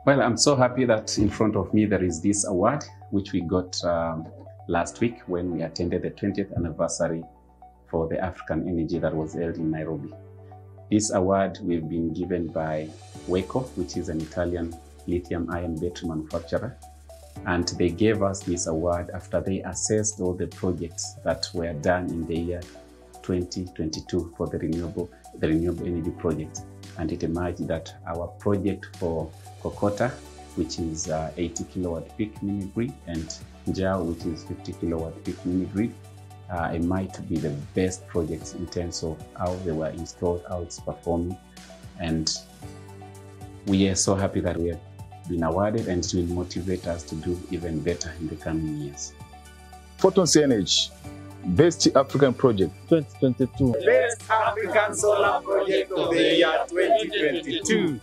Well, I'm so happy that in front of me there is this award, which we got last week when we attended the 20th anniversary for the African Energy that was held in Nairobi. This award we've been given by WeCo, which is an Italian lithium-ion battery manufacturer. And they gave us this award after they assessed all the projects that were done in the year 2022 for the renewable energy project. And it emerged that our project for KOKOTA, which is 80 kilowatt peak mini grid, and NJAU, which is 50 kilowatt peak mini grid, emerged to be the best projects in terms of how they were installed, how it's performing. And we are so happy that we have been awarded, and it will motivate us to do even better in the coming years. Photons Energy, Best African Project 2022. Best African Solar Project of the year 2022.